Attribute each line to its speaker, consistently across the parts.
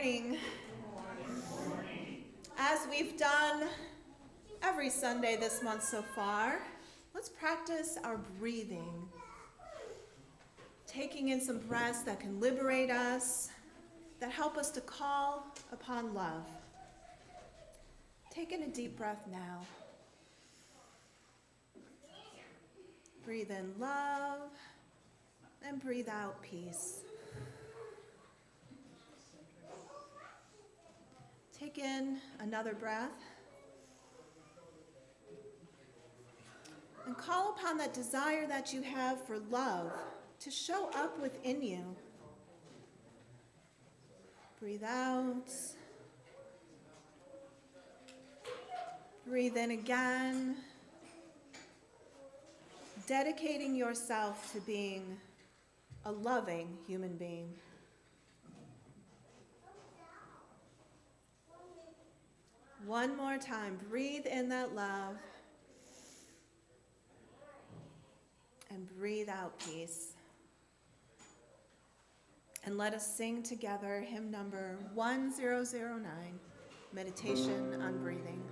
Speaker 1: morning. As we've done every Sunday this month so far, let's practice our breathing. Taking in some breaths that can liberate us, that help us to call upon love. Take in a deep breath now. Breathe in love and breathe out peace. Take in another breath and call upon that desire that you have for love to show up within you. Breathe out. Breathe in again. Dedicating yourself to being a loving human being. One more time, breathe in that love and breathe out peace. And let us sing together hymn number 1009, Meditation on Breathing.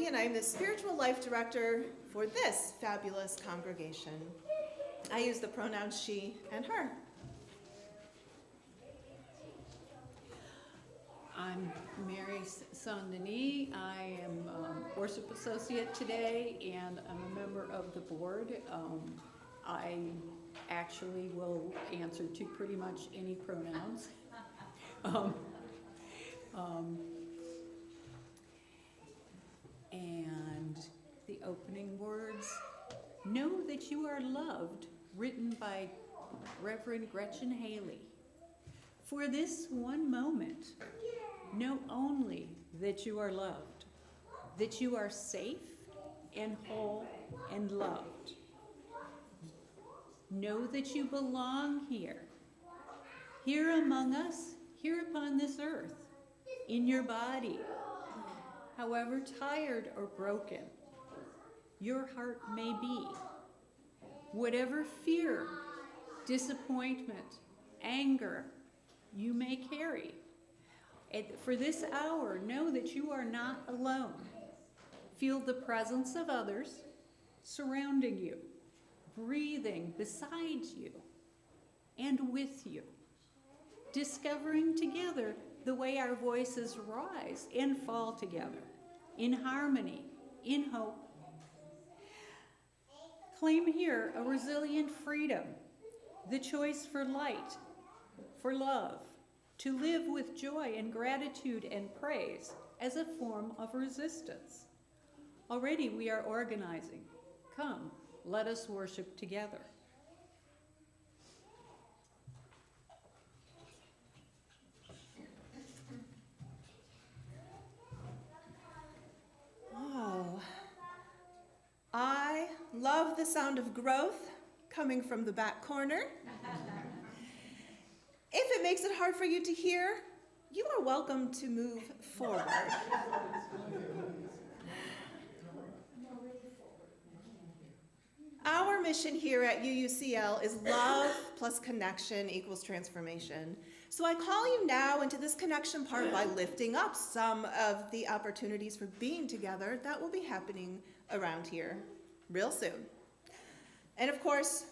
Speaker 1: And I'm the Spiritual Life Director for this fabulous congregation. I use the pronouns she and her.
Speaker 2: I'm Mary Saint-Denis. I am worship associate today, and I'm a member of the board. I actually will answer to pretty much any pronouns. And the opening words, "Know that you are loved," written by Reverend Gretchen Haley. For this one moment, know only that you are loved, that you are safe and whole and loved. Know that you belong here among us, here upon this earth, in your body. However tired or broken your heart may be, whatever fear, disappointment, anger you may carry, for this hour, know that you are not alone. Feel the presence of others surrounding you, breathing beside you and with you, discovering together the way our voices rise and fall together, in harmony, in hope. Claim here a resilient freedom, the choice for light, for love, to live with joy and gratitude and praise as a form of resistance. Already we are organizing. Come, let us worship together.
Speaker 1: Oh, I love the sound of growth coming from the back corner. If it makes it hard for you to hear, you are welcome to move forward. Our mission here at UUCL is love plus connection equals transformation. So I call you now into this connection part by lifting up some of the opportunities for being together that will be happening around here real soon. And of course,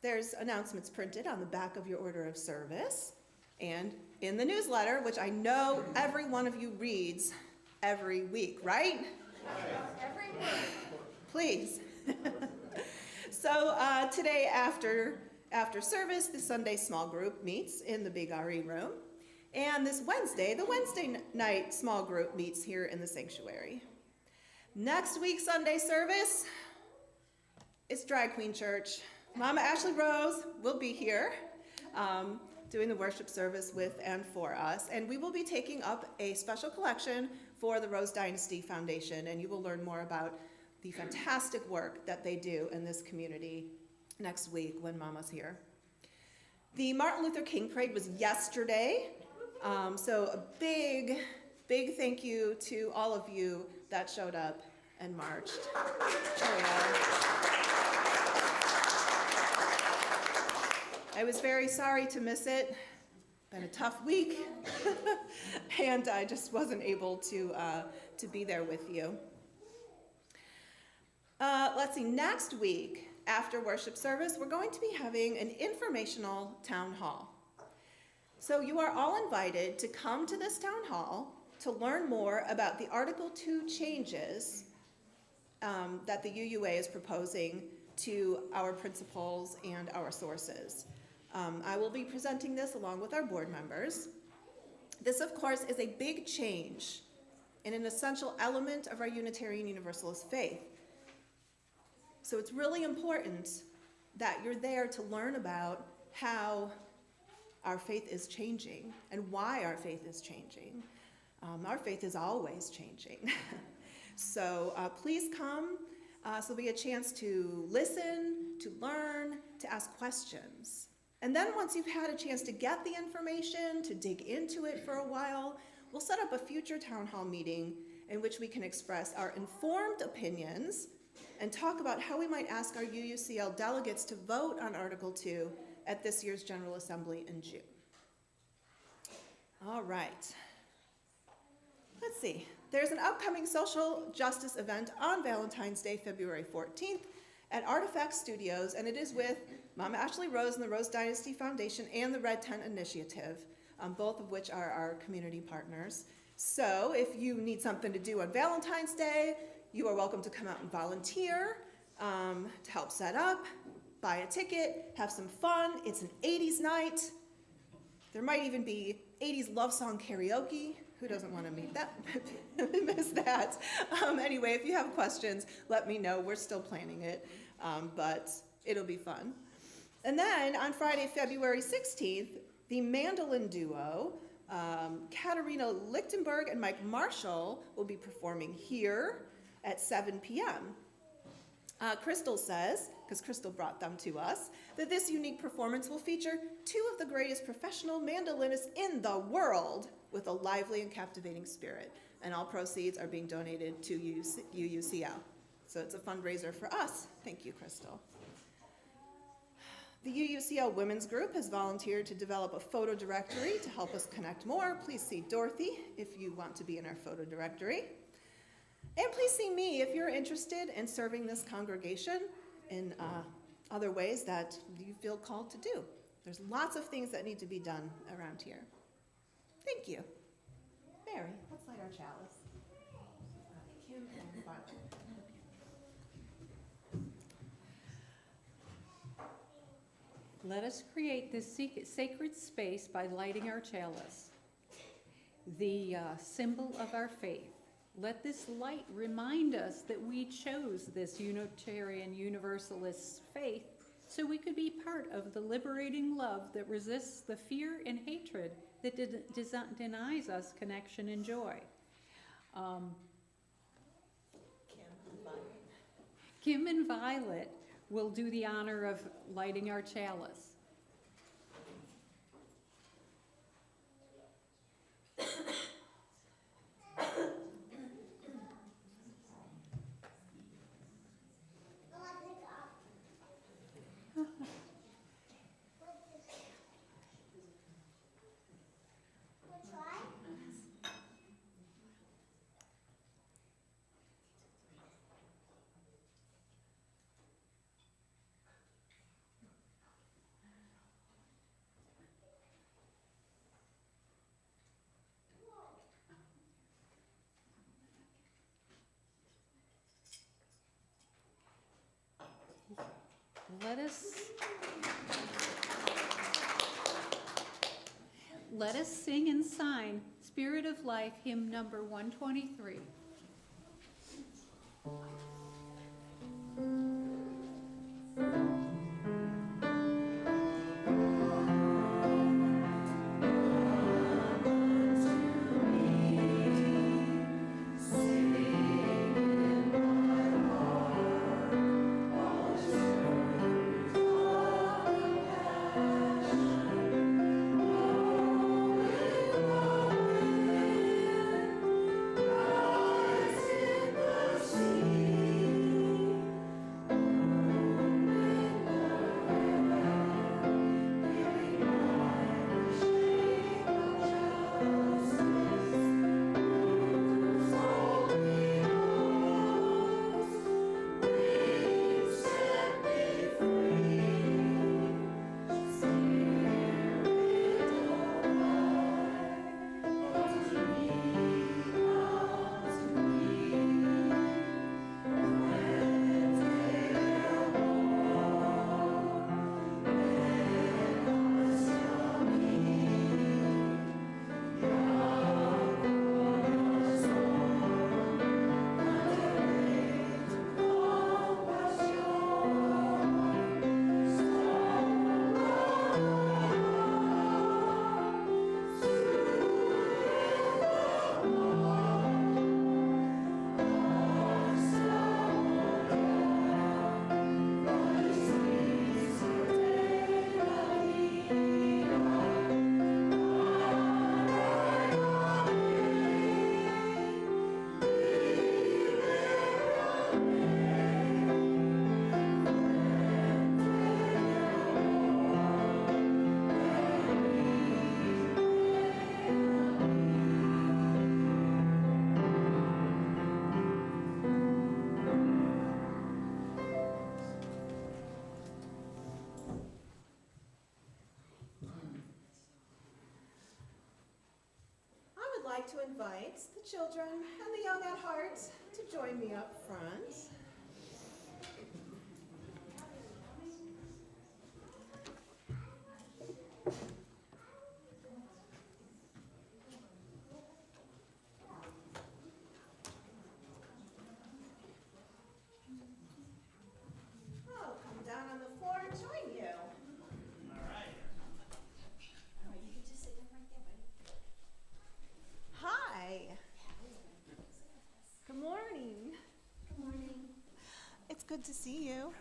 Speaker 1: there's announcements printed on the back of your order of service and in the newsletter, which I know every one of you reads every week, right?
Speaker 3: Every week.
Speaker 1: Please. So today after service, the Sunday small group meets in the big RE room. And this Wednesday, the Wednesday night small group meets here in the sanctuary. Next week, Sunday service, it's Drag Queen Church. Mama Ashley Rose will be here doing the worship service with and for us. And we will be taking up a special collection for the Rose Dynasty Foundation. And you will learn more about the fantastic work that they do in this community next week when Mama's here. The Martin Luther King Parade was yesterday, so a big, big thank you to all of you that showed up and marched. I was very sorry to miss it. Been a tough week, and I just wasn't able to be there with you. Let's see, next week, after worship service, we're going to be having an informational town hall. So you are all invited to come to this town hall to learn more about the Article 2 changes that the UUA is proposing to our principles and our sources. I will be presenting this along with our board members. This, of course, is a big change and an essential element of our Unitarian Universalist faith. So it's really important that you're there to learn about how our faith is changing and why our faith is changing. Our faith is always changing. So please come. So there'll be a chance to listen, to learn, to ask questions. And then once you've had a chance to get the information, to dig into it for a while, we'll set up a future town hall meeting in which we can express our informed opinions and talk about how we might ask our UUCL delegates to vote on Article 2 at this year's General Assembly in June. All right. Let's see. There's an upcoming social justice event on Valentine's Day, February 14th at Artifact Studios, and it is with Mama Ashley Rose and the Rose Dynasty Foundation and the Red Tent Initiative, both of which are our community partners. So if you need something to do on Valentine's Day, you are welcome to come out and volunteer to help set up, buy a ticket, have some fun. It's an 80s night. There might even be 80s love song karaoke. Who doesn't want to miss that? Anyway, if you have questions, let me know. We're still planning it, but it'll be fun. And then on Friday, February 16th, the mandolin duo, Katarina Lichtenberg and Mike Marshall, will be performing here at 7 p.m. Crystal says, because Crystal brought them to us, that this unique performance will feature two of the greatest professional mandolinists in the world with a lively and captivating spirit. And all proceeds are being donated to UUCL. So it's a fundraiser for us. Thank you, Crystal. The UUCL Women's Group has volunteered to develop a photo directory to help us connect more. Please see Dorothy if you want to be in our photo directory. And please see me if you're interested in serving this congregation in other ways that you feel called to do. There's lots of things that need to be done around here. Thank you. Mary, let's light our chalice. Kim and Violet.
Speaker 2: Let us create this sacred space by lighting our chalice, the symbol of our faith. Let this light remind us that we chose this Unitarian Universalist faith so we could be part of the liberating love that resists the fear and hatred that denies us connection and joy. Kim and Violet will do the honor of lighting our chalice. Let us sing and sign Spirit of Life, hymn number 123.
Speaker 1: I'd like to invite the children and the young at heart to join me up front. I'll come down on the floor and join you. Hi. Good morning.
Speaker 3: Good morning.
Speaker 1: It's good to see you.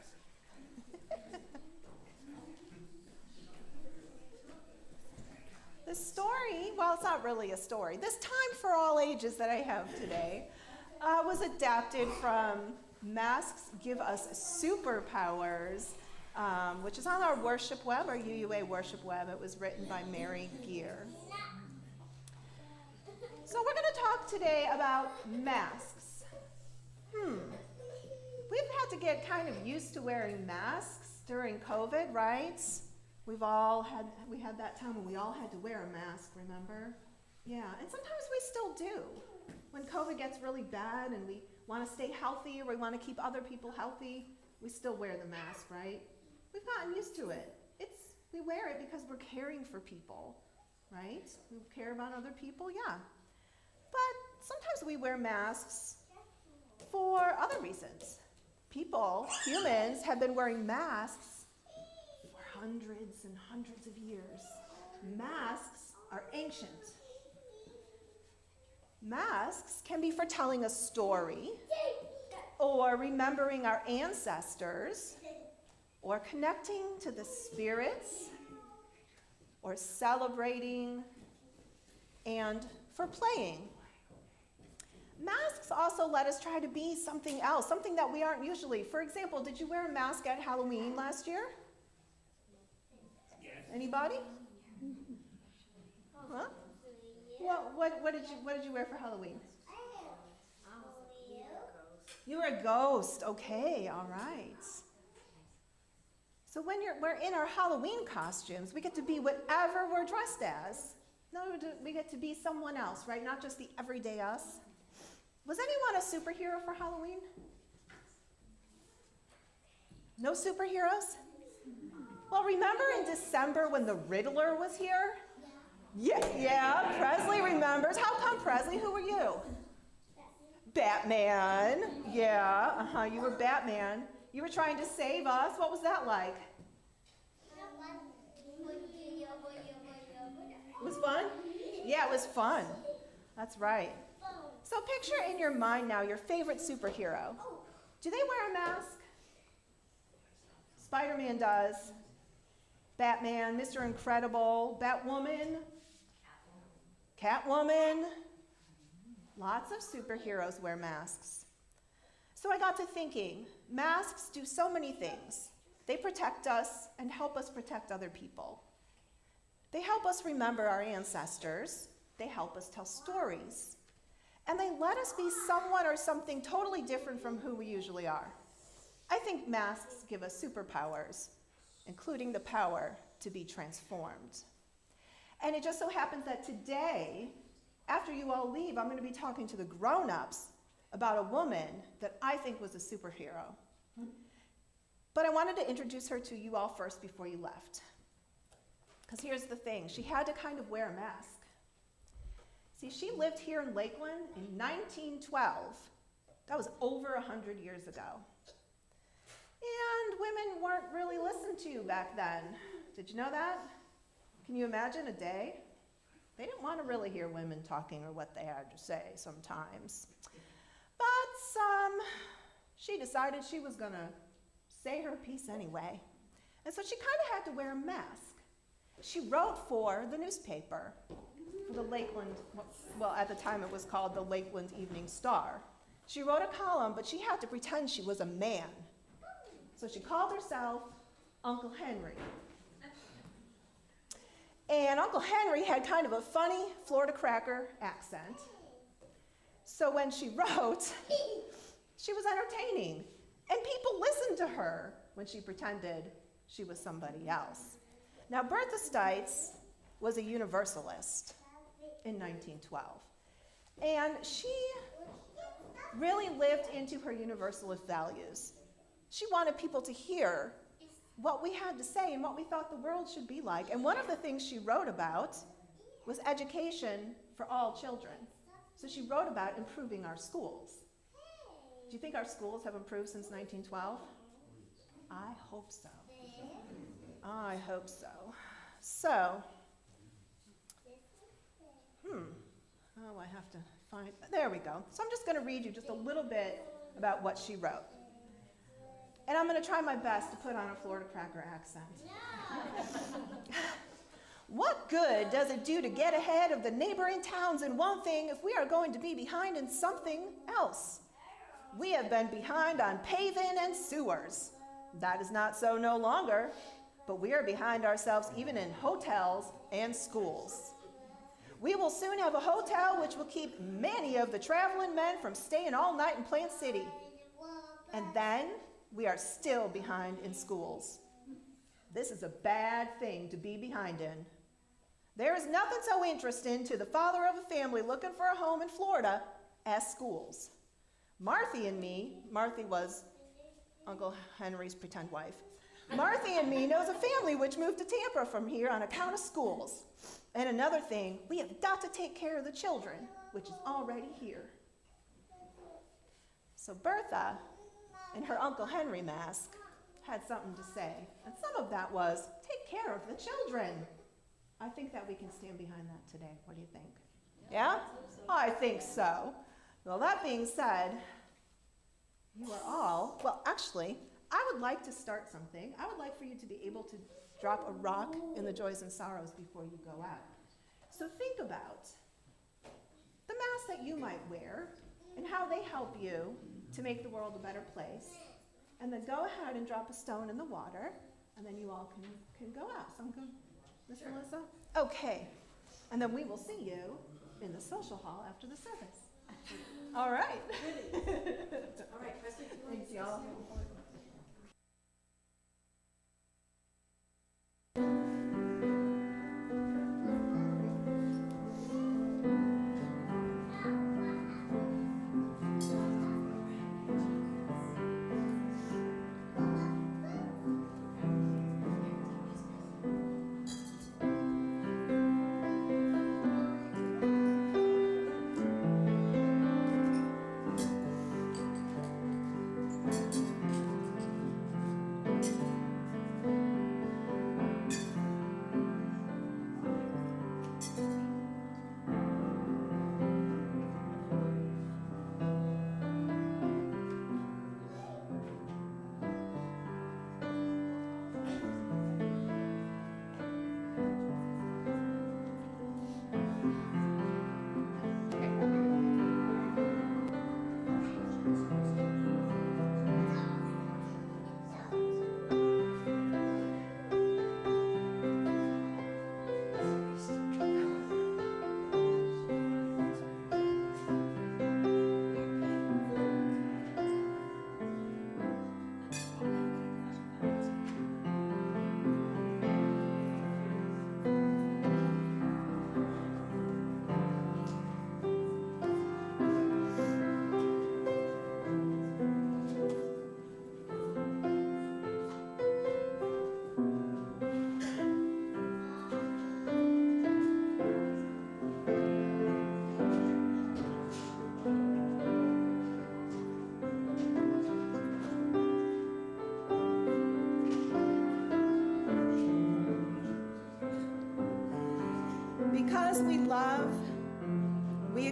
Speaker 1: The story, well, it's not really a story. This time for all ages that I have today was adapted from Masks Give Us Superpowers, which is on our worship web, our UUA worship web. It was written by Mary Gear. So we're going to talk today about masks. We've had to get kind of used to wearing masks during COVID, right? We had that time when we all had to wear a mask, remember? Yeah, and sometimes we still do. When COVID gets really bad and we want to stay healthy or we want to keep other people healthy, we still wear the mask, right? We've gotten used to it. We wear it because we're caring for people, right? We care about other people, yeah. But sometimes we wear masks for other reasons. Humans, have been wearing masks for hundreds and hundreds of years. Masks are ancient. Masks can be for telling a story, or remembering our ancestors, or connecting to the spirits, or celebrating, and for playing. Masks also let us try to be something else, something that we aren't usually. For example, did you wear a mask at Halloween last year? Yes. Anybody? Huh? What did you wear for Halloween? You were a ghost. Okay, all right. So when we're in our Halloween costumes, we get to be whatever we're dressed as. No, we get to be someone else, right? Not just the everyday us. Was anyone a superhero for Halloween? No superheroes? Well, remember in December when the Riddler was here? Yeah, Presley remembers. How come, Presley? Who were you? Batman. Yeah, you were Batman. You were trying to save us. What was that like? It was fun? Yeah, it was fun. That's right. So picture in your mind now your favorite superhero. Do they wear a mask? Spider-Man does. Batman, Mr. Incredible, Batwoman, Catwoman. Lots of superheroes wear masks. So I got to thinking, masks do so many things. They protect us and help us protect other people. They help us remember our ancestors. They help us tell stories. And they let us be someone or something totally different from who we usually are. I think masks give us superpowers, including the power to be transformed. And it just so happens that today, after you all leave, I'm going to be talking to the grown-ups about a woman that I think was a superhero. But I wanted to introduce her to you all first before you left. Because here's the thing, she had to kind of wear a mask. See, she lived here in Lakeland in 1912. That was over 100 years ago. And women weren't really listened to back then. Did you know that? Can you imagine a day? They didn't want to really hear women talking or what they had to say sometimes. But she decided she was going to say her piece anyway. And so she kind of had to wear a mask. She wrote for the newspaper, for the Lakeland, well, at the time it was called the Lakeland Evening Star. She wrote a column, but she had to pretend she was a man. So she called herself Uncle Henry. And Uncle Henry had kind of a funny Florida cracker accent. So when she wrote, she was entertaining. And people listened to her when she pretended she was somebody else. Now, Bertha Stites was a Universalist in 1912. And she really lived into her Universalist values. She wanted people to hear what we had to say and what we thought the world should be like. And one of the things she wrote about was education for all children. So she wrote about improving our schools. Do you think our schools have improved since 1912? I hope so. I hope so. So, oh, I have to find, there we go. So I'm just going to read you just a little bit about what she wrote. And I'm going to try my best to put on a Florida cracker accent. What good does it do to get ahead of the neighboring towns in one thing if we are going to be behind in something else? We have been behind on paving and sewers. That is not so no longer, but we are behind ourselves even in hotels and schools. We will soon have a hotel which will keep many of the traveling men from staying all night in Plant City. And then we are still behind in schools. This is a bad thing to be behind in. There is nothing so interesting to the father of a family looking for a home in Florida as schools. Marthy and me, Marthy was Uncle Henry's pretend wife. Marthy and me knows a family which moved to Tampa from here on account of schools. And another thing, we have got to take care of the children, which is already here. So Bertha, in her Uncle Henry mask, had something to say. And some of that was, take care of the children. I think that we can stand behind that today. What do you think? Yeah? I think so. Well, that being said, you are all, well, actually, I would like to start something. I would like for you to be able to drop a rock in the joys and sorrows before you go out. So think about the masks that you might wear and how they help you to make the world a better place. And then go ahead and drop a stone in the water, and then you all can go out. Sound good, Miss Melissa? Okay. And then we will see you in the social hall after the service. All right.
Speaker 3: All right, Presley, do you want
Speaker 1: Thanks, y'all.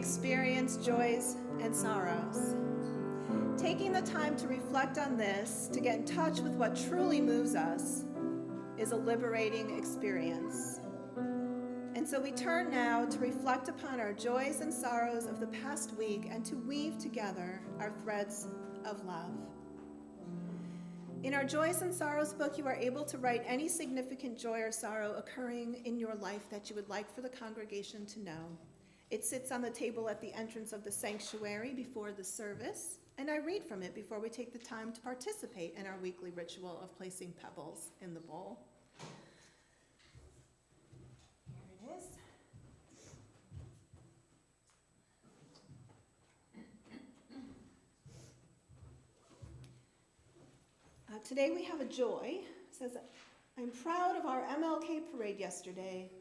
Speaker 1: experience joys and sorrows. Taking the time to reflect on this, to get in touch with what truly moves us, is a liberating experience. And so we turn now to reflect upon our joys and sorrows of the past week and to weave together our threads of love. In our Joys and Sorrows book, you are able to write any significant joy or sorrow occurring in your life that you would like for the congregation to know. It sits on the table at the entrance of the sanctuary before the service, and I read from it before we take the time to participate in our weekly ritual of placing pebbles in the bowl. Here it is. Today we have a joy. It says, I'm proud of our MLK parade yesterday.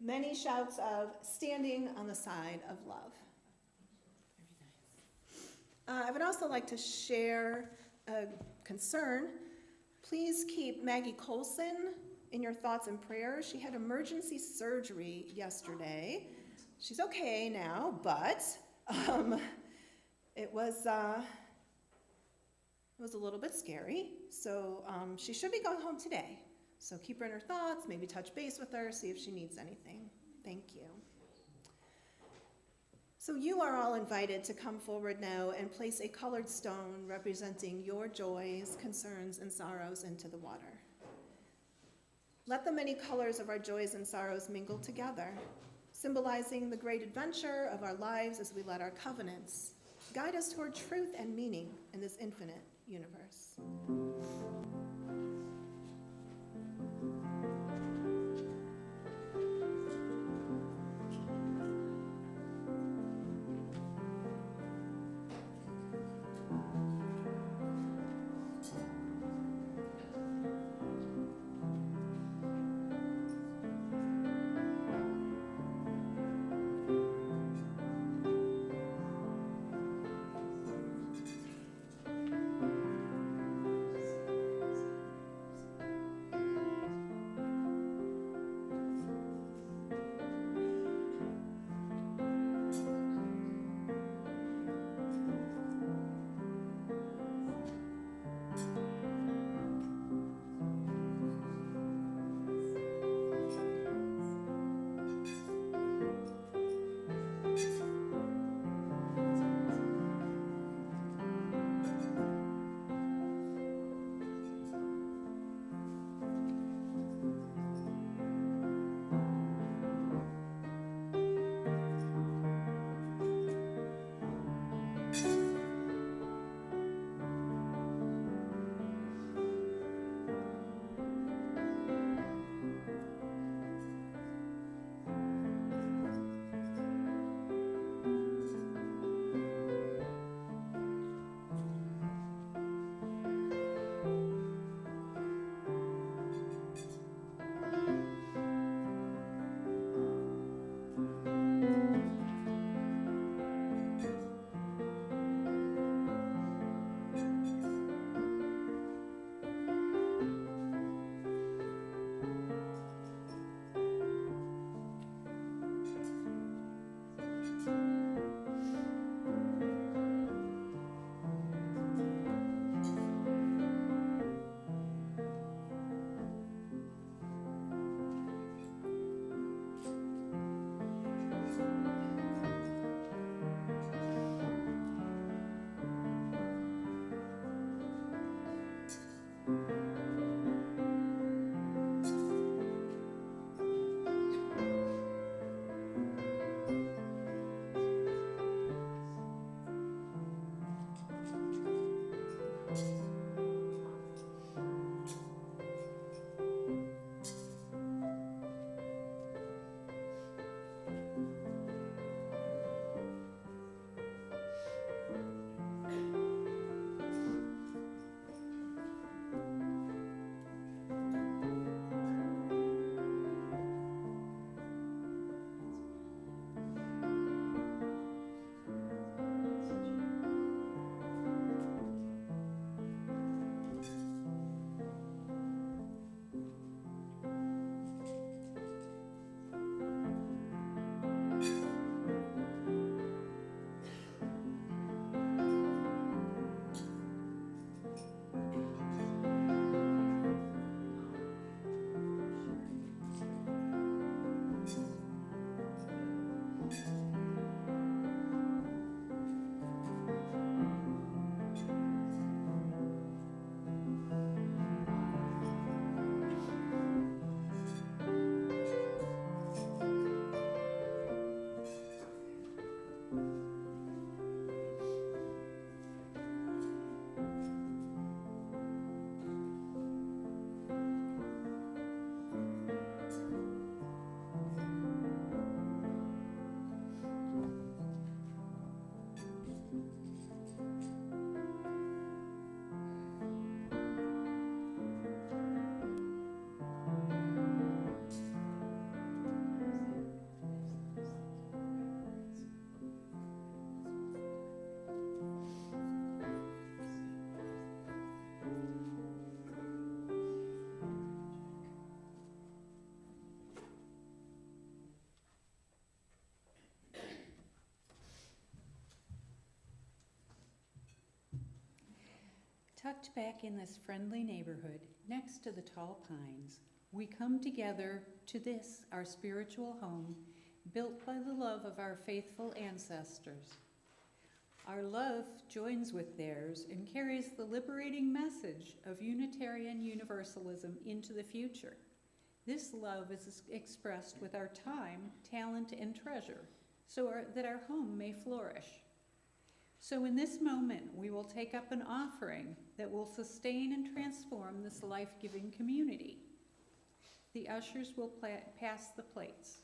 Speaker 1: Many shouts of standing on the side of love. I would also like to share a concern. Please keep Maggie Colson in your thoughts and prayers. She had emergency surgery yesterday. She's okay now, but it was a little bit scary. So she should be going home today. So keep her in her thoughts, maybe touch base with her, see if she needs anything. Thank you. So you are all invited to come forward now and place a colored stone representing your joys, concerns, and sorrows into the water. Let the many colors of our joys and sorrows mingle together, symbolizing the great adventure of our lives as we let our covenants guide us toward truth and meaning in this infinite universe.
Speaker 2: Tucked back in this friendly neighborhood, next to the tall pines, we come together to this, our spiritual home, built by the love of our faithful ancestors. Our love joins with theirs and carries the liberating message of Unitarian Universalism into the future. This love is expressed with our time, talent, and treasure, so that our home may flourish. So in this moment, we will take up an offering that will sustain and transform this life-giving community. The ushers will pass the plates.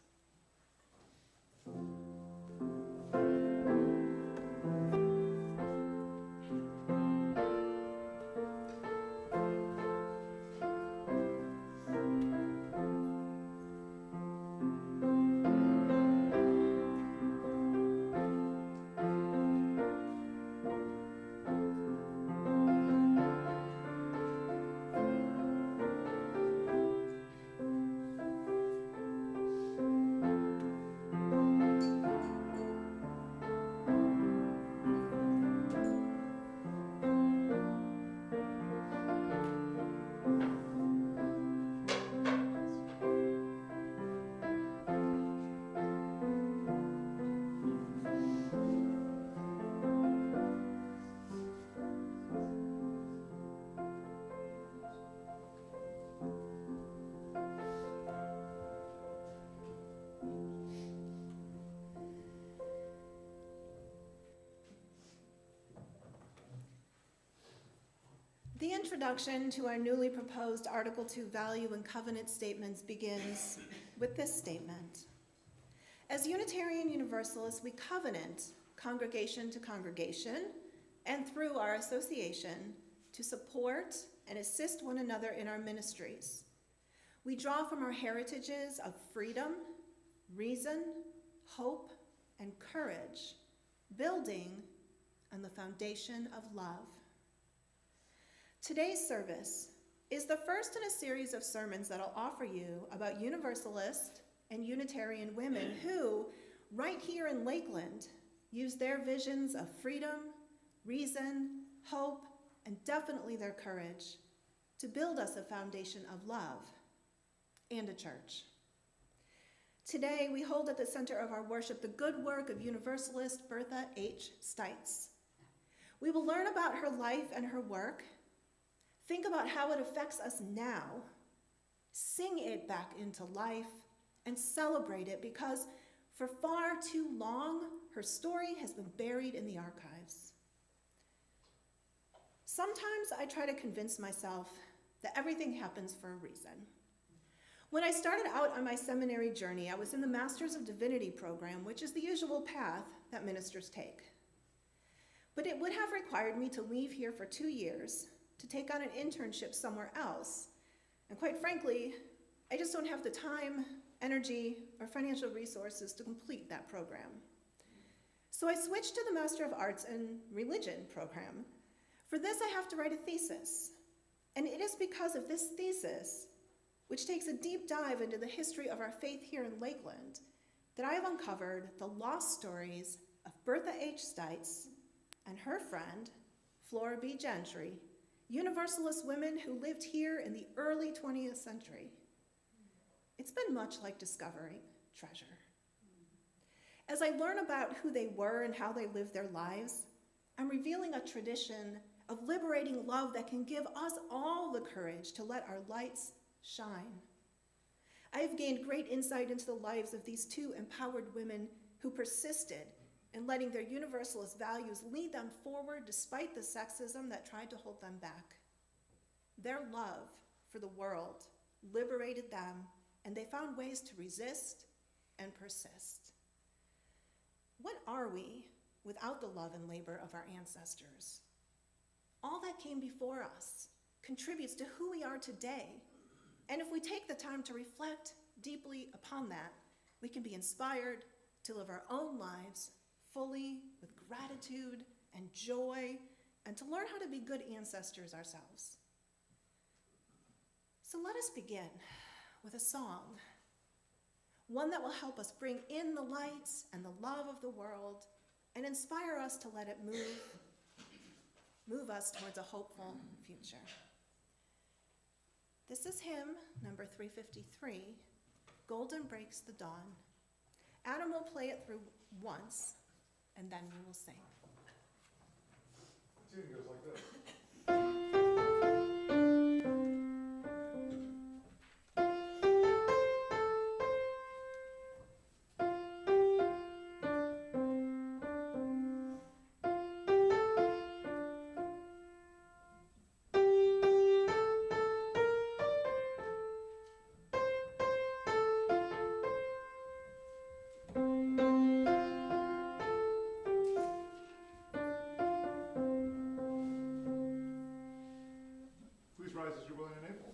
Speaker 1: The introduction to our newly proposed Article 2 value and covenant statements begins with this statement. As Unitarian Universalists, we covenant congregation to congregation and through our association to support and assist one another in our ministries. We draw from our heritages of freedom, reason, hope, and courage, building on the foundation of love. Today's service is the first in a series of sermons that I'll offer you about Universalist and Unitarian women who, right here in Lakeland, use their visions of freedom, reason, hope, and definitely their courage to build us a foundation of love and a church. Today, we hold at the center of our worship the good work of Universalist Bertha H. Stites. We will learn about her life and her work, think about how it affects us now, sing it back into life, and celebrate it because for far too long, her story has been buried in the archives. Sometimes I try to convince myself that everything happens for a reason. When I started out on my seminary journey, I was in the Masters of Divinity program, which is the usual path that ministers take. But it would have required me to leave here for 2 years to take on an internship somewhere else. And quite frankly, I just don't have the time, energy, or financial resources to complete that program. So I switched to the Master of Arts in Religion program. For this, I have to write a thesis. And it is because of this thesis, which takes a deep dive into the history of our faith here in Lakeland, that I have uncovered the lost stories of Bertha H. Stites and her friend, Flora B. Gentry, Universalist women who lived here in the early 20th century. It's been much like discovering treasure. As I learn about who they were and how they lived their lives, I'm revealing a tradition of liberating love that can give us all the courage to let our lights shine. I have gained great insight into the lives of these two empowered women who persisted in letting their Universalist values lead them forward despite the sexism that tried to hold them back. Their love for the world liberated them, and they found ways to resist and persist. What are we without the love and labor of our ancestors? All that came before us contributes to who we are today, and if we take the time to reflect deeply upon that, we can be inspired to live our own lives fully with gratitude and joy, and to learn how to be good ancestors ourselves. So let us begin with a song, one that will help us bring in the lights and the love of the world and inspire us to let it move move us towards a hopeful future. This is hymn number 353, Golden Breaks the Dawn. Adam will play it through once, and then we will sing.
Speaker 4: The tune goes like this. Please rise as you're willing and able.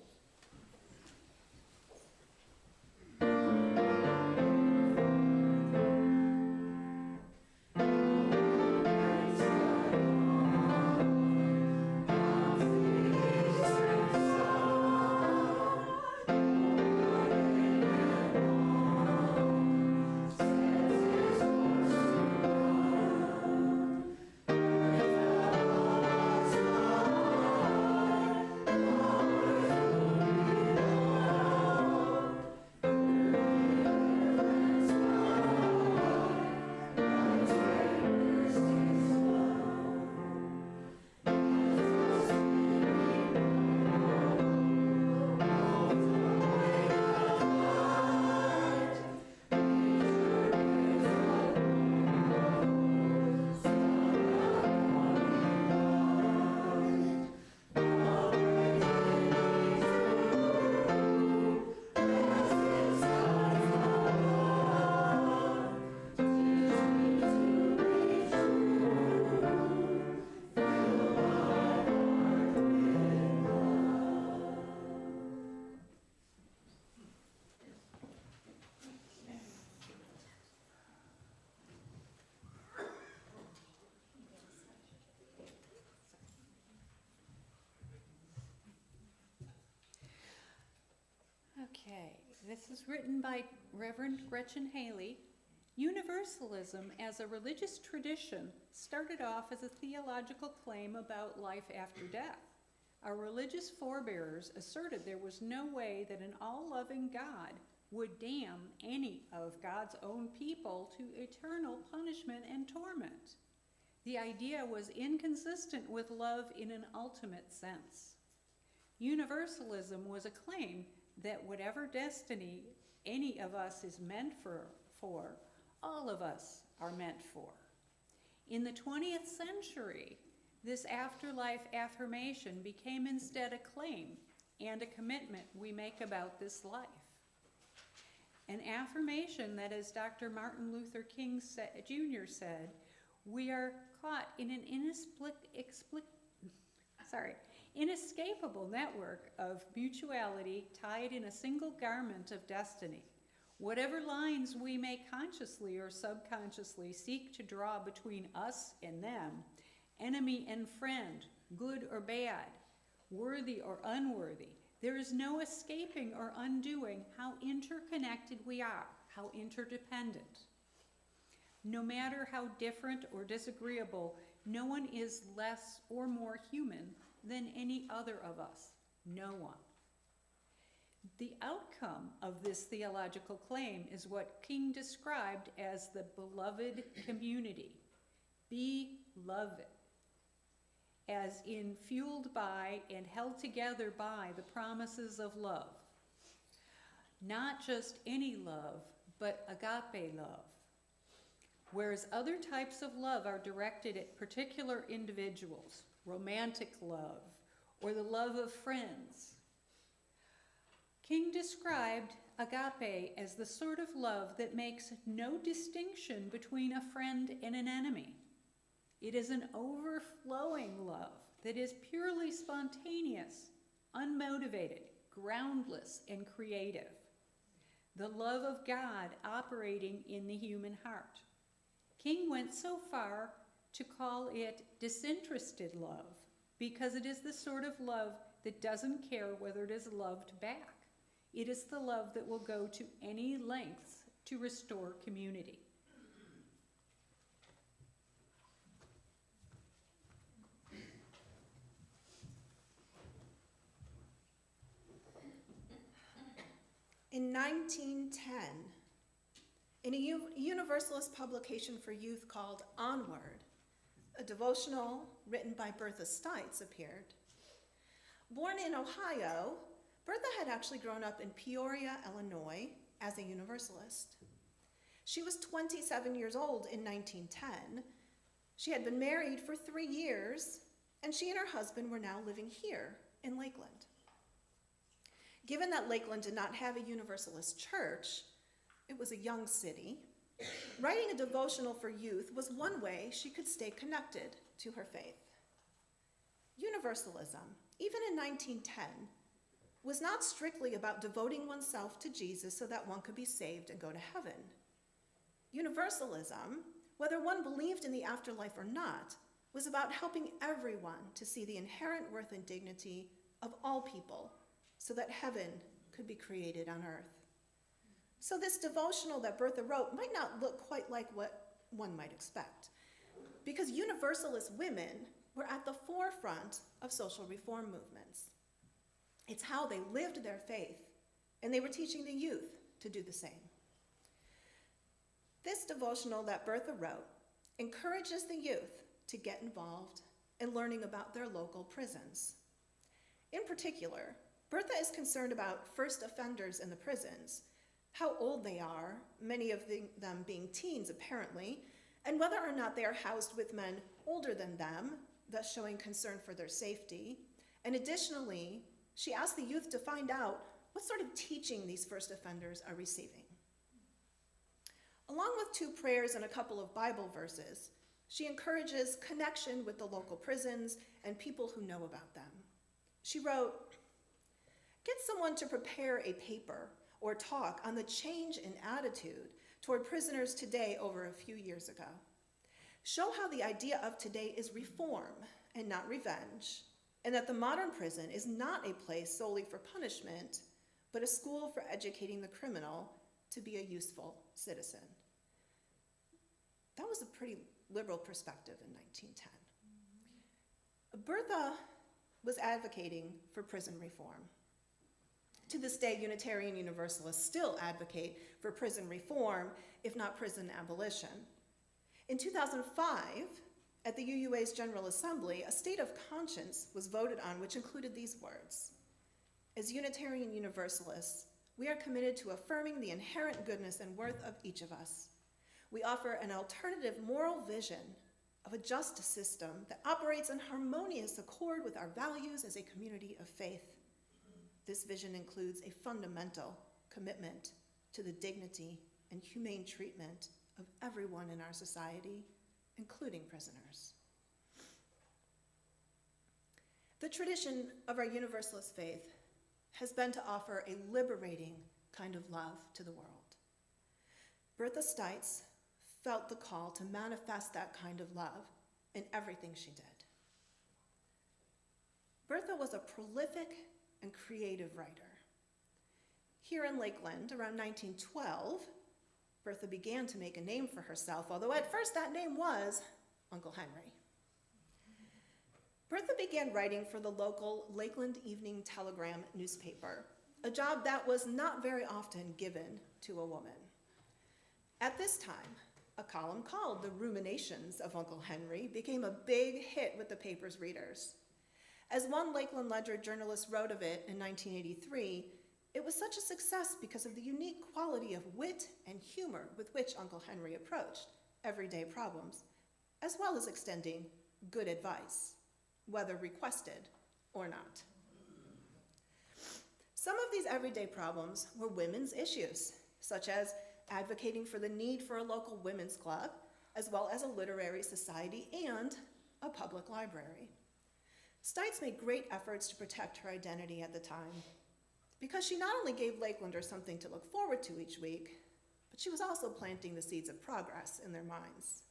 Speaker 2: Okay, this is written by Reverend Gretchen Haley. Universalism as a religious tradition started off as a theological claim about life after death. Our religious forebears asserted there was no way that an all-loving God would damn any of God's own people to eternal punishment and torment. The idea was inconsistent with love in an ultimate sense. Universalism was a claim that whatever destiny any of us is meant for, all of us are meant for. In the 20th century, this afterlife affirmation became instead a claim and a commitment we make about this life. An affirmation that, as Dr. Martin Luther King Jr. said, we are caught in an inescapable network of mutuality tied in a single garment of destiny. Whatever lines we may consciously or subconsciously seek to draw between us and them, enemy and friend, good or bad, worthy or unworthy, there is no escaping or undoing how interconnected we are, how interdependent. No matter how different or disagreeable, no one is less or more human than any other of us. No one. The outcome of this theological claim is what King described as the beloved community. Beloved, as in fueled by and held together by the promises of love. Not just any love, but agape love. Whereas other types of love are directed at particular individuals, romantic love, or the love of friends, King described agape as the sort of love that makes no distinction between a friend and an enemy. It is an overflowing love that is purely spontaneous, unmotivated, groundless, and creative. The love of God operating in the human heart. King went so far to call it disinterested love because it is the sort of love that doesn't care whether it is loved back. It is the love that will go to any lengths to restore community.
Speaker 1: in 1910, in a Universalist publication for youth called Onward, a devotional written by Bertha Stites appeared. Born in Ohio, Bertha had actually grown up in Peoria, Illinois, as a Universalist. She was 27 years old in 1910. She had been married for 3 years, and she and her husband were now living here in Lakeland. Given that Lakeland did not have a Universalist church, it was a young city, writing a devotional for youth was one way she could stay connected to her faith. Universalism, even in 1910, was not strictly about devoting oneself to Jesus so that one could be saved and go to heaven. Universalism, whether one believed in the afterlife or not, was about helping everyone to see the inherent worth and dignity of all people so that heaven could be created on earth. So this devotional that Bertha wrote might not look quite like what one might expect, because Universalist women were at the forefront of social reform movements. It's how they lived their faith, and they were teaching the youth to do the same. This devotional that Bertha wrote encourages the youth to get involved in learning about their local prisons. In particular, Bertha is concerned about first offenders in the prisons, how old they are, many of them being teens apparently, and whether or not they are housed with men older than them, thus showing concern for their safety. And additionally, she asked the youth to find out what sort of teaching these first offenders are receiving. Along with 2 prayers and a couple of Bible verses, she encourages connection with the local prisons and people who know about them. She wrote, "Get someone to prepare a paper or talk on the change in attitude toward prisoners today over a few years ago. Show how the idea of today is reform and not revenge, and that the modern prison is not a place solely for punishment, but a school for educating the criminal to be a useful citizen." That was a pretty liberal perspective in 1910. Bertha was advocating for prison reform. To this day, Unitarian Universalists still advocate for prison reform, if not prison abolition. In 2005, at the UUA's General Assembly, a state of conscience was voted on, which included these words: "As Unitarian Universalists, we are committed to affirming the inherent goodness and worth of each of us. We offer an alternative moral vision of a justice system that operates in harmonious accord with our values as a community of faith. This vision includes a fundamental commitment to the dignity and humane treatment of everyone in our society, including prisoners." The tradition of our Universalist faith has been to offer a liberating kind of love to the world. Bertha Stites felt the call to manifest that kind of love in everything she did. Bertha was a prolific and creative writer. Here in Lakeland, around 1912, Bertha began to make a name for herself, although at first that name was Uncle Henry. Bertha began writing for the local Lakeland Evening Telegram newspaper, a job that was not very often given to a woman. At this time, a column called The Ruminations of Uncle Henry became a big hit with the paper's readers. As one Lakeland Ledger journalist wrote of it in 1983, it was such a success because of the unique quality of wit and humor with which Uncle Henry approached everyday problems, as well as extending good advice, whether requested or not. Some of these everyday problems were women's issues, such as advocating for the need for a local women's club, as well as a literary society and a public library. Stites made great efforts to protect her identity at the time, because she not only gave Lakelanders something to look forward to each week, but she was also planting the seeds of progress in their minds.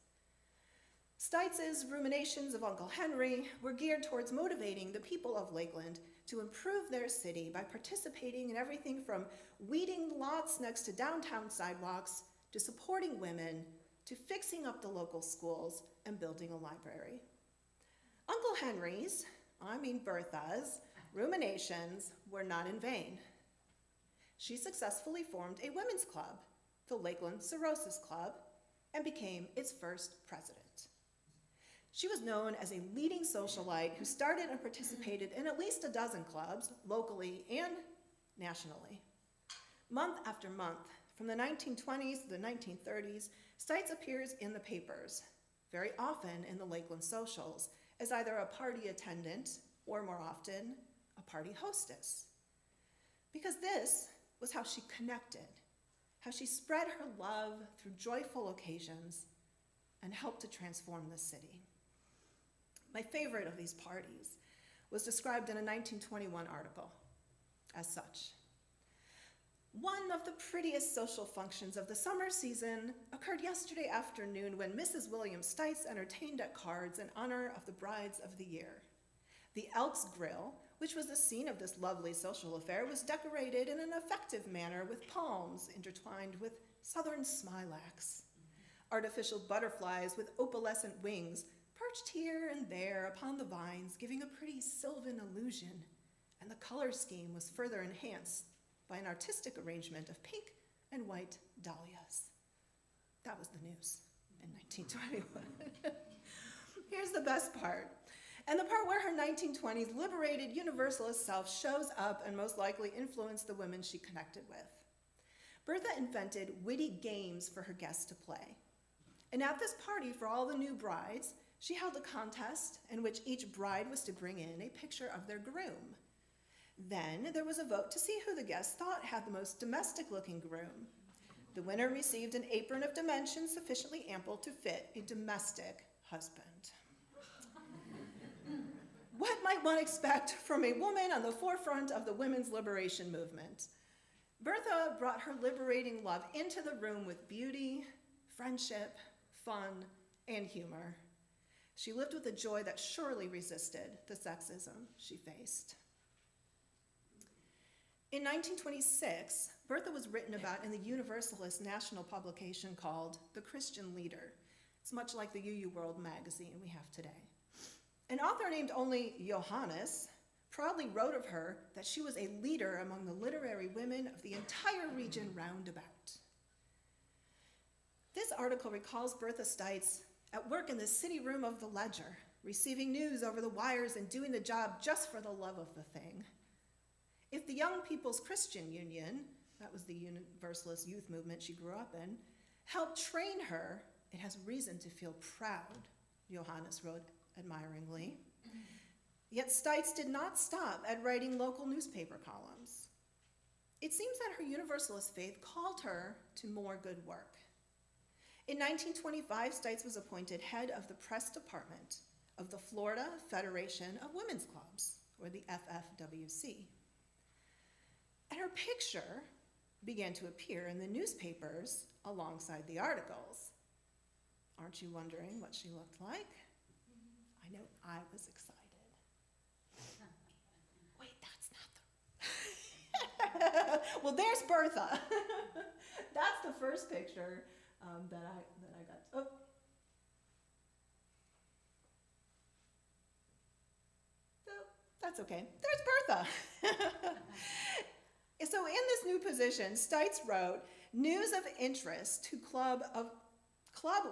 Speaker 1: Stites' Ruminations of Uncle Henry were geared towards motivating the people of Lakeland to improve their city by participating in everything from weeding lots next to downtown sidewalks, to supporting women, to fixing up the local schools and building a library. Uncle Henry's, Bertha's, ruminations were not in vain. she successfully formed a women's club, the Lakeland Cirrhosis Club, and became its first president. She was known as a leading socialite who started and participated in at least a dozen clubs, locally and nationally. Month after month, from the 1920s to the 1930s, Stites appears in the papers, very often in the Lakeland socials, as either a party attendant or, more often, a party hostess. Because this was how she connected, how she spread her love through joyful occasions and helped to transform the city. My favorite of these parties was described in a 1921 article as such. One of the prettiest social functions of the summer season occurred yesterday afternoon when Mrs. William Stites entertained at cards in honor of the brides of the year. The Elks Grill, which was the scene of this lovely social affair, was decorated in an effective manner with palms intertwined with southern smilax. Artificial butterflies with opalescent wings perched here and there upon the vines, giving a pretty sylvan illusion, and the color scheme was further enhanced by an artistic arrangement of pink and white dahlias. That was the news in 1921. Here's the best part, and the part where her 1920s liberated Universalist self shows up and most likely influenced the women she connected with. Bertha invented witty games for her guests to play. And at this party for all the new brides, she held a contest in which each bride was to bring in a picture of their groom. Then there was a vote to see who the guests thought had the most domestic-looking groom. The winner received an apron of dimensions sufficiently ample to fit a domestic husband. What might one expect from a woman on the forefront of the women's liberation movement? Bertha brought her liberating love into the room with beauty, friendship, fun, and humor. She lived with a joy that surely resisted the sexism she faced. In 1926, Bertha was written about in the Universalist national publication called The Christian Leader. It's much like the UU World magazine we have today. An author named only Johannes proudly wrote of her that she was a leader among the literary women of the entire region round about. This article recalls Bertha Stites at work in the city room of the Ledger, receiving news over the wires and doing the job just for the love of the thing. If the Young People's Christian Union, that was the Universalist youth movement she grew up in, helped train her, it has reason to feel proud, Johannes wrote admiringly. Yet Stites did not stop at writing local newspaper columns. It seems that her Universalist faith called her to more good work. In 1925, Stites was appointed head of the press department of the Florida Federation of Women's Clubs, or the FFWC. And her picture began to appear in the newspapers alongside the articles. Aren't you wondering what she looked like? I know I was excited. Wait, that's not the... Well, there's Bertha. That's the first picture that I got. Oh. Oh, that's okay. There's Bertha. So in this new position, Stites wrote News of Interest to Club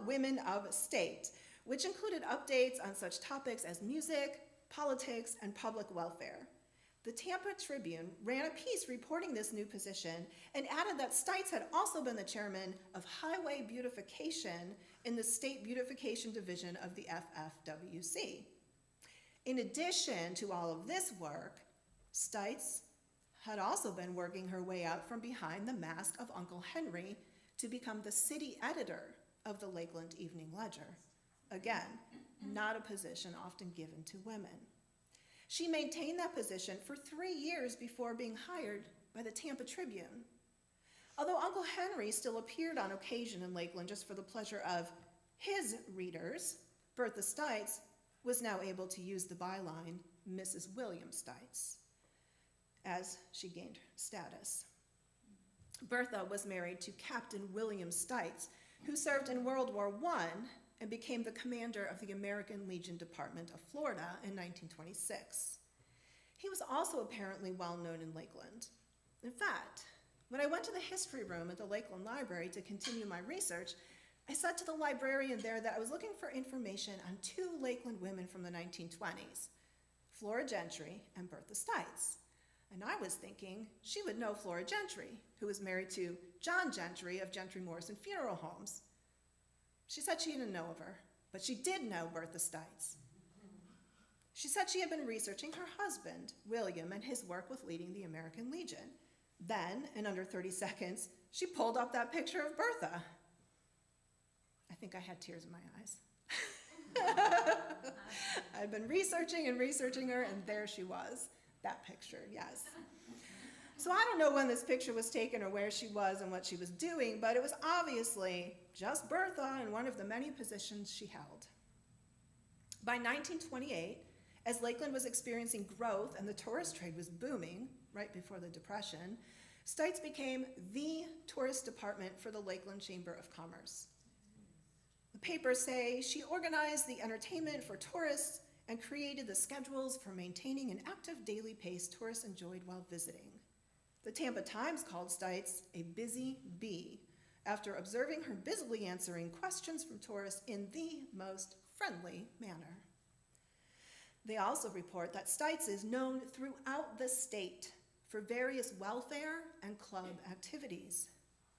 Speaker 1: Women of State, which included updates on such topics as music, politics, and public welfare. The Tampa Tribune ran a piece reporting this new position and added that Stites had also been the chairman of highway beautification in the State Beautification Division of the FFWC. In addition to all of this work, Stites had also been working her way out from behind the mask of Uncle Henry to become the city editor of the Lakeland Evening Ledger. Again, not a position often given to women. She maintained that position for 3 years before being hired by the Tampa Tribune. Although Uncle Henry still appeared on occasion in Lakeland just for the pleasure of his readers, Bertha Stites was now able to use the byline Mrs. William Stites as she gained status. Bertha was married to Captain William Stites, who served in World War I and became the commander of the American Legion Department of Florida in 1926. He was also apparently well known in Lakeland. In fact, When I went to the history room at the Lakeland Library to continue my research, I said to the librarian there that I was looking for information on two Lakeland women from the 1920s, Flora Gentry and Bertha Stites. And I was thinking she would know Flora Gentry, who was married to John Gentry of Gentry Morrison Funeral Homes. She said she didn't know of her, but she did know Bertha Stites. She said she had been researching her husband, William, and his work with leading the American Legion. Then, in under 30 seconds, she pulled up that picture of Bertha. I think I had tears in my eyes. I'd been researching and researching her, and there she was, that picture, yes. So I don't know when this picture was taken or where she was and what she was doing, but it was obviously just Bertha in one of the many positions she held. By 1928, as Lakeland was experiencing growth and the tourist trade was booming, right before the Depression, Stites became the tourist department for the Lakeland Chamber of Commerce. The papers say she organized the entertainment for tourists and created the schedules for maintaining an active daily pace tourists enjoyed while visiting. The Tampa Times called Stites a busy bee after observing her busily answering questions from tourists in the most friendly manner. They also report that Stites is known throughout the state for various welfare and club activities.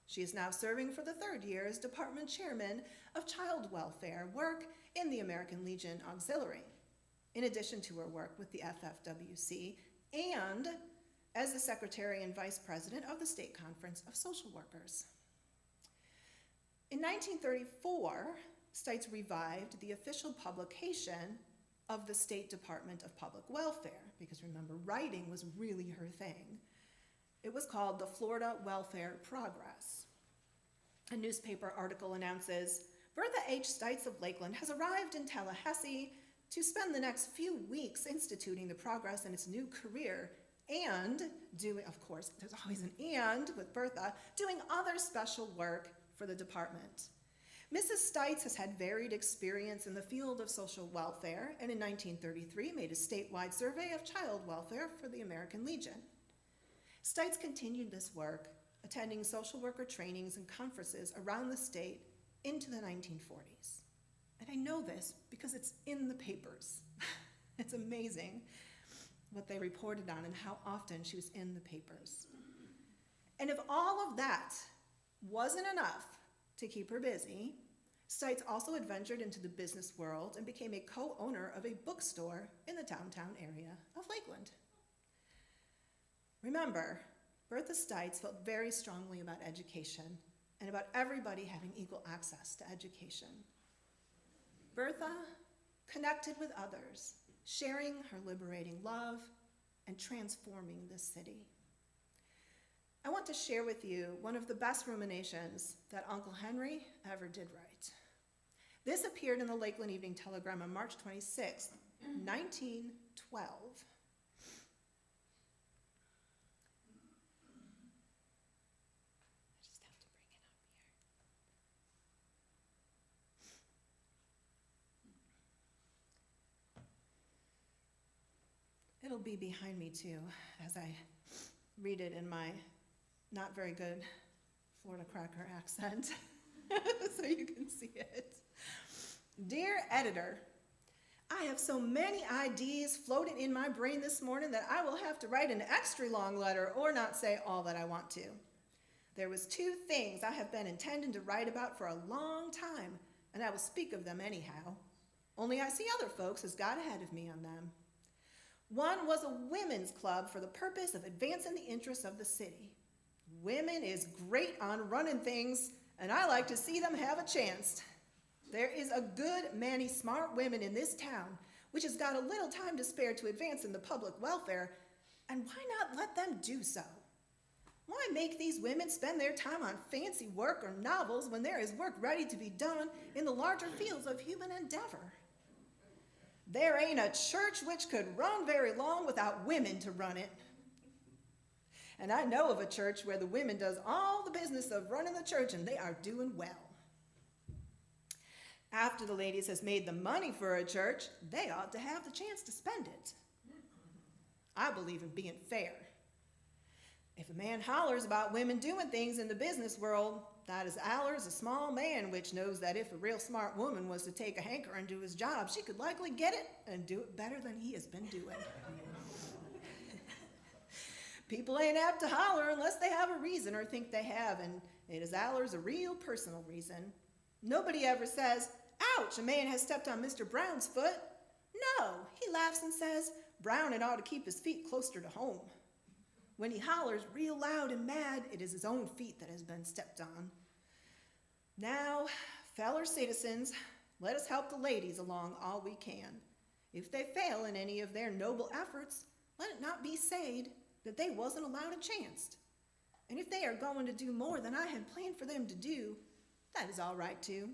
Speaker 1: She is now serving for the third year as department chairman of child welfare work in the American Legion Auxiliary, in addition to her work with the FFWC and as the secretary and vice president of the State Conference of Social Workers. In 1934, Stites revived the official publication of the State Department of Public Welfare, because remember, writing was really her thing. It was called the Florida Welfare Progress. A newspaper article announces, Bertha H. Stites of Lakeland has arrived in Tallahassee to spend the next few weeks instituting the progress in its new career and doing, of course, there's always an and with Bertha, doing other special work for the department. Mrs. Stites has had varied experience in the field of social welfare and in 1933 made a statewide survey of child welfare for the American Legion. Stites continued this work, attending social worker trainings and conferences around the state into the 1940s. And I know this because it's in the papers. It's amazing what they reported on and how often she was in the papers. And if all of that wasn't enough to keep her busy, Stites also adventured into the business world and became a co-owner of a bookstore in the downtown area of Lakeland. Remember, Bertha Stites felt very strongly about education and about everybody having equal access to education. Bertha connected with others, sharing her liberating love and transforming this city. I want to share with you one of the best ruminations that Uncle Henry ever did write. This appeared in the Lakeland Evening Telegram on March 26, 1912. I just have to bring it up here. It'll be behind me too, as I read it in my not very good Florida cracker accent, so you can see it. Dear editor, I have so many ideas floating in my brain this morning that I will have to write an extra long letter or not say all that I want to. There was two things I have been intending to write about for a long time, and I will speak of them anyhow. Only I see other folks has got ahead of me on them. One was a women's club for the purpose of advancing the interests of the city. Women is great on running things, and I like to see them have a chance. There is a good many smart women in this town, which has got a little time to spare to advance in the public welfare, and why not let them do so? Why make these women spend their time on fancy work or novels when there is work ready to be done in the larger fields of human endeavor? There ain't a church which could run very long without women to run it. And I know of a church where the women does all the business of running the church and they are doing well. After the ladies has made the money for a church, they ought to have the chance to spend it. I believe in being fair. If a man hollers about women doing things in the business world, that is allers a small man which knows that if a real smart woman was to take a hankering to his job, she could likely get it and do it better than he has been doing. People ain't apt to holler unless they have a reason or think they have, and it is allers a real personal reason. Nobody ever says, ouch, a man has stepped on Mr. Brown's foot. No, he laughs and says, Brown had ought to keep his feet closer to home. When he hollers real loud and mad, it is his own feet that has been stepped on. Now, feller citizens, let us help the ladies along all we can. If they fail in any of their noble efforts, let it not be said that they wasn't allowed a chance. And if they are going to do more than I had planned for them to do, that is all right too.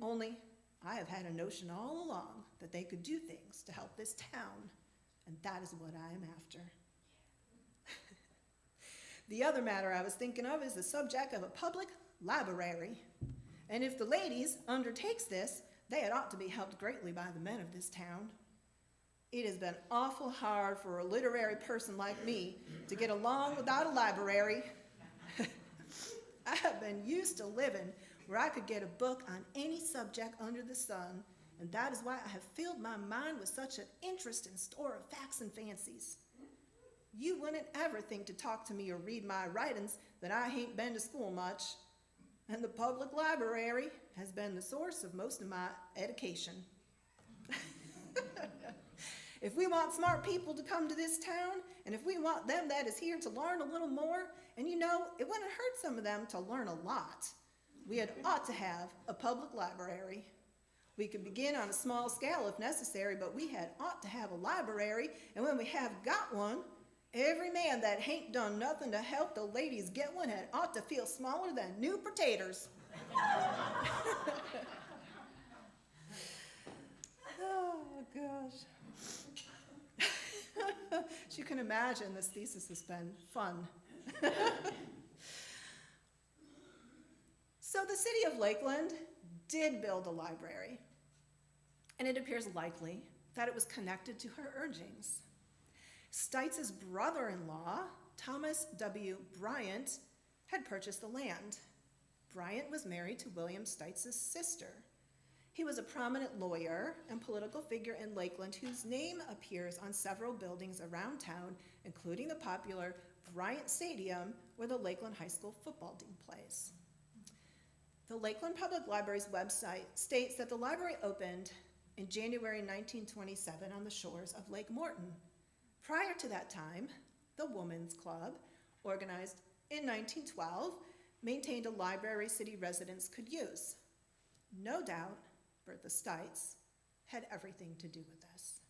Speaker 1: Only, I have had a notion all along that they could do things to help this town, and that is what I am after. The other matter I was thinking of is the subject of a public library. And if the ladies undertakes this, they had ought to be helped greatly by the men of this town. It has been awful hard for a literary person like me to get along without a library. I have been used to living where I could get a book on any subject under the sun, and that is why I have filled my mind with such an interest and store of facts and fancies. You wouldn't ever think to talk to me or read my writings that I hain't been to school much, and the public library has been the source of most of my education. If we want smart people to come to this town, and if we want them that is here to learn a little more, and you know, it wouldn't hurt some of them to learn a lot, we had ought to have a public library. We could begin on a small scale if necessary, but we had ought to have a library, and when we have got one, every man that hain't done nothing to help the ladies get one had ought to feel smaller than new potatoes. Oh, gosh. As you can imagine, this thesis has been fun. So the city of Lakeland did build a library, and it appears likely that it was connected to her urgings. Stites' brother-in-law, Thomas W. Bryant, had purchased the land. Bryant was married to William Stites' sister. He was a prominent lawyer and political figure in Lakeland whose name appears on several buildings around town, including the popular Bryant Stadium where the Lakeland High School football team plays. The Lakeland Public Library's website states that the library opened in January 1927 on the shores of Lake Morton. Prior to that time, the Women's Club, organized in 1912, maintained a library city residents could use. No doubt, Bertha Stites had everything to do with this.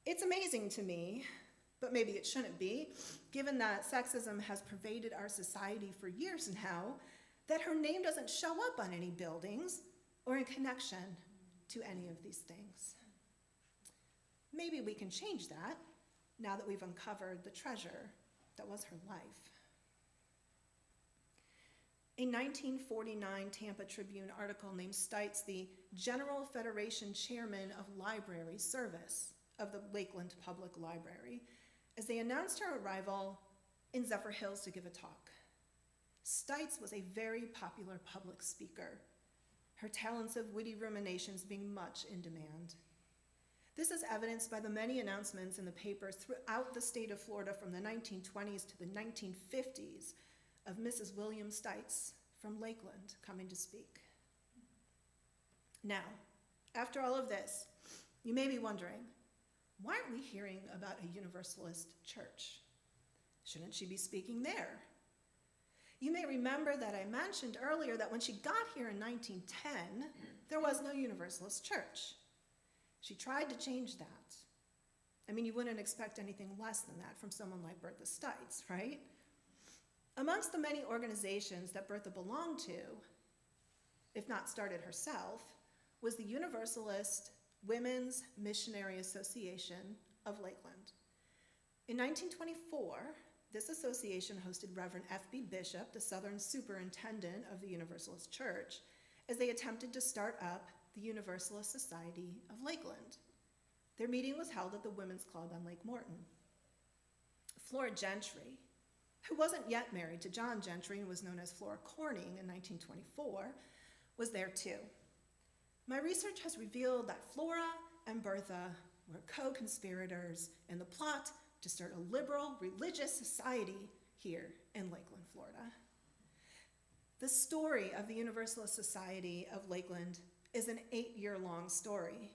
Speaker 1: It's amazing to me, but maybe it shouldn't be, given that sexism has pervaded our society for years now, that her name doesn't show up on any buildings or in connection to any of these things. Maybe we can change that now that we've uncovered the treasure that was her life. A 1949 Tampa Tribune article named Stites the General Federation Chairman of Library Service of the Lakeland Public Library as they announced her arrival in Zephyr Hills to give a talk. Stites was a very popular public speaker, her talents of witty ruminations being much in demand. This is evidenced by the many announcements in the papers throughout the state of Florida from the 1920s to the 1950s of Mrs. William Stites from Lakeland coming to speak. Now, after all of this, you may be wondering, why aren't we hearing about a Universalist church? Shouldn't she be speaking there? You may remember that I mentioned earlier that when she got here in 1910, there was no Universalist church. She tried to change that. I mean, you wouldn't expect anything less than that from someone like Bertha Stites, right? Amongst the many organizations that Bertha belonged to, if not started herself, was the Universalist Women's Missionary Association of Lakeland. In 1924, this association hosted Reverend F.B. Bishop, the Southern Superintendent of the Universalist Church, as they attempted to start up the Universalist Society of Lakeland. Their meeting was held at the Women's Club on Lake Morton. Flora Gentry, who wasn't yet married to John Gentry and was known as Flora Corning in 1924, was there too. My research has revealed that Flora and Bertha were co-conspirators in the plot to start a liberal religious society here in Lakeland, Florida. The story of the Universalist Society of Lakeland is an 8-year-long story.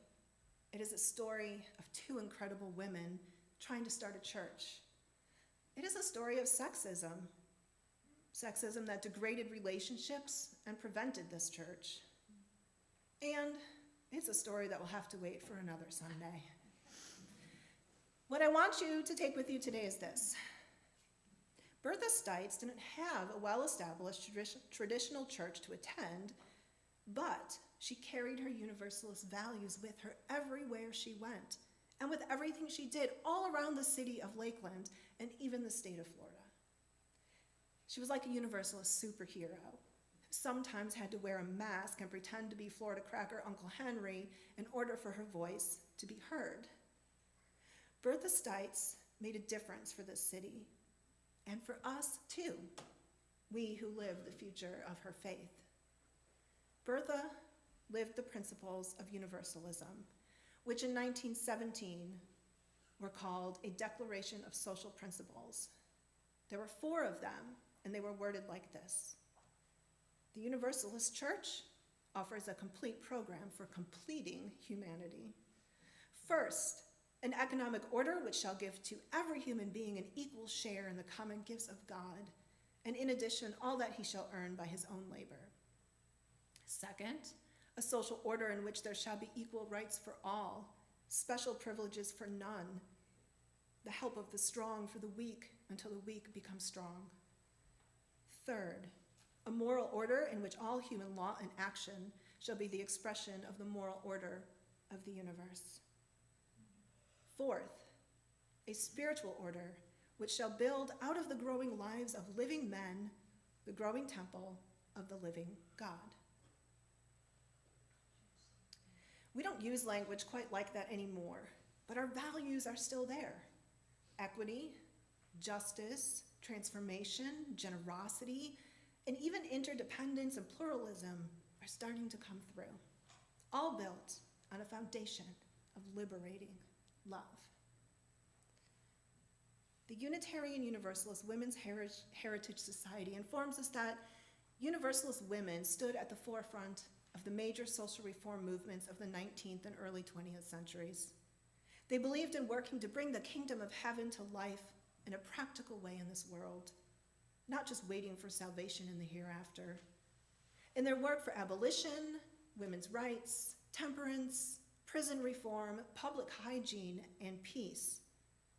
Speaker 1: It is a story of 2 incredible women trying to start a church. It is a story of sexism that degraded relationships and prevented this church. And it's a story that will have to wait for another Sunday. What I want you to take with you today is this. Bertha Stites didn't have a well-established traditional church to attend, but she carried her Universalist values with her everywhere she went, and with everything she did all around the city of Lakeland and even the state of Florida. She was like a Universalist superhero who sometimes had to wear a mask and pretend to be Florida Cracker Uncle Henry in order for her voice to be heard. Bertha Stites made a difference for this city, and for us too, we who live the future of her faith. Bertha lived the principles of Universalism, which in 1917 were called a Declaration of Social Principles. There were 4 of them, and they were worded like this. The Universalist Church offers a complete program for completing humanity. First, an economic order which shall give to every human being an equal share in the common gifts of God, and in addition, all that he shall earn by his own labor. Second, a social order in which there shall be equal rights for all, special privileges for none, the help of the strong for the weak until the weak become strong. Third, a moral order in which all human law and action shall be the expression of the moral order of the universe. Fourth, a spiritual order which shall build out of the growing lives of living men the growing temple of the living God. We don't use language quite like that anymore, but our values are still there. Equity, justice, transformation, generosity, and even interdependence and pluralism are starting to come through, all built on a foundation of liberating love. The Unitarian Universalist Women's Heritage Society informs us that Universalist women stood at the forefront of the major social reform movements of the 19th and early 20th centuries. They believed in working to bring the kingdom of heaven to life in a practical way in this world, not just waiting for salvation in the hereafter. In their work for abolition, women's rights, temperance, prison reform, public hygiene, and peace,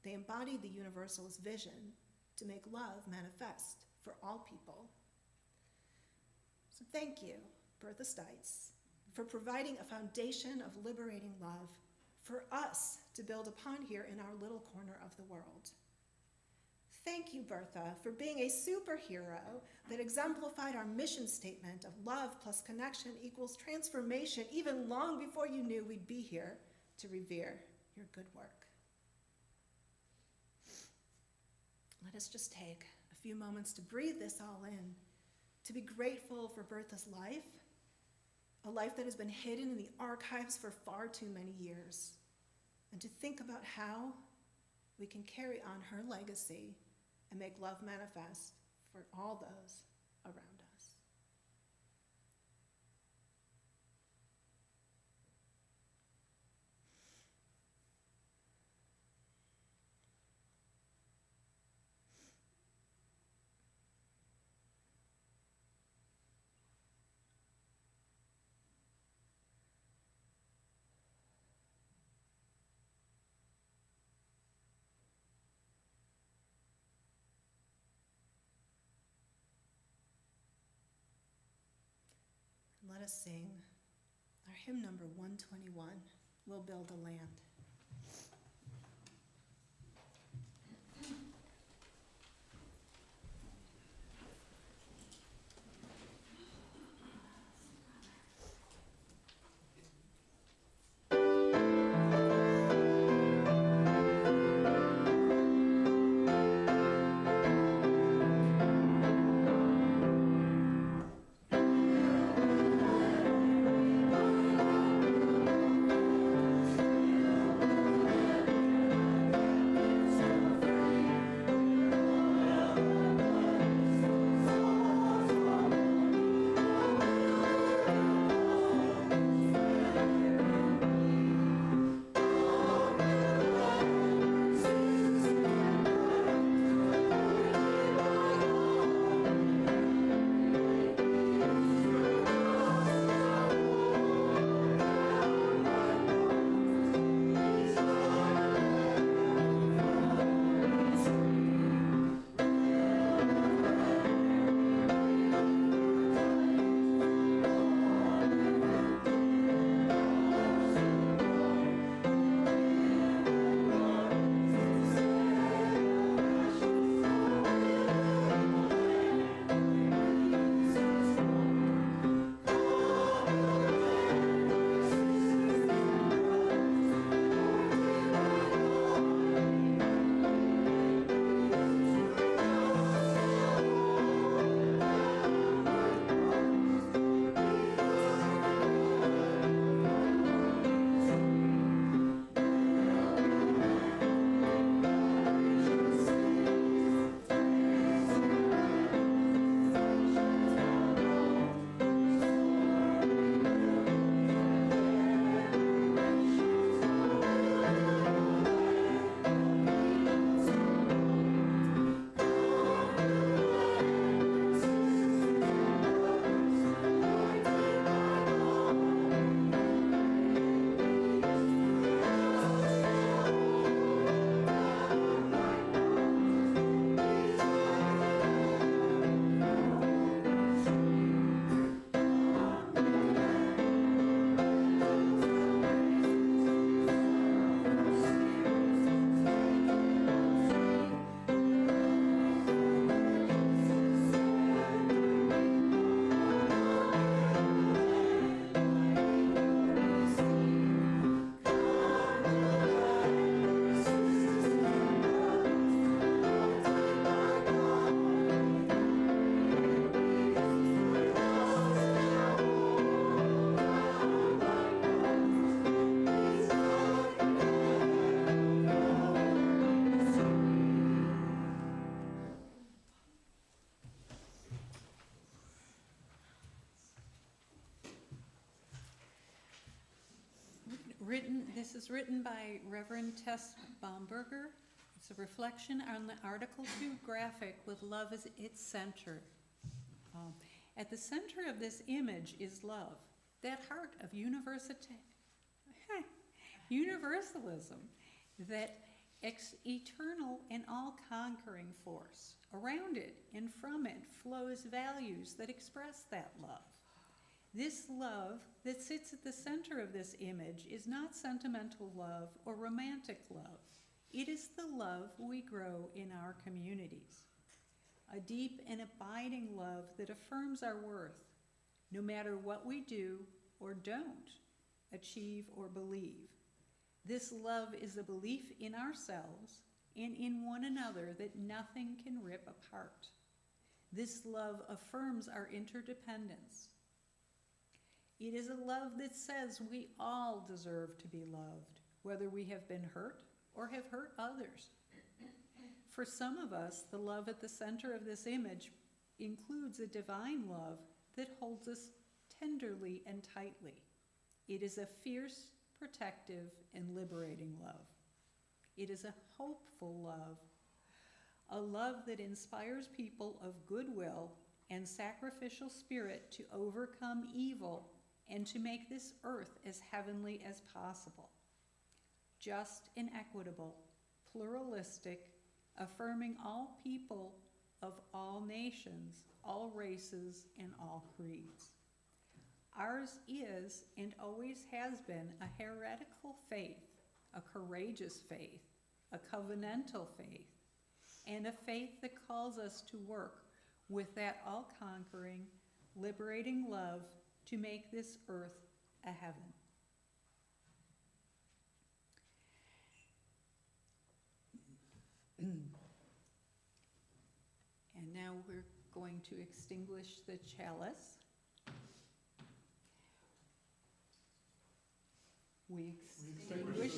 Speaker 1: they embodied the Universalist vision to make love manifest for all people. So thank you, Bertha Stites, for providing a foundation of liberating love for us to build upon here in our little corner of the world. Thank you, Bertha, for being a superhero that exemplified our mission statement of love plus connection equals transformation even long before you knew we'd be here to revere your good work. Let us just take a few moments to breathe this all in, to be grateful for Bertha's life, a life that has been hidden in the archives for far too many years, and to think about how we can carry on her legacy and make love manifest for all those around us. Let us sing our hymn number 121, We'll Build a Land.
Speaker 2: This is written by Reverend Tess Baumberger. It's a reflection on the Article 2 graphic with love as its center. At the center of this image is love, that heart of universalism, that eternal and all-conquering force. Around it and from it flows values that express that love. This love that sits at the center of this image is not sentimental love or romantic love. It is the love we grow in our communities. A deep and abiding love that affirms our worth, no matter what we do or don't achieve or believe. This love is a belief in ourselves and in one another that nothing can rip apart. This love affirms our interdependence. It is a love that says we all deserve to be loved, whether we have been hurt or have hurt others. For some of us, the love at the center of this image includes a divine love that holds us tenderly and tightly. It is a fierce, protective, and liberating love. It is a hopeful love, a love that inspires people of goodwill and sacrificial spirit to overcome evil and to make this earth as heavenly as possible. Just and equitable, pluralistic, affirming all people of all nations, all races, and all creeds. Ours is and always has been a heretical faith, a courageous faith, a covenantal faith, and a faith that calls us to work with that all-conquering, liberating love to make this earth a heaven. And now we're going to extinguish the chalice. We extinguish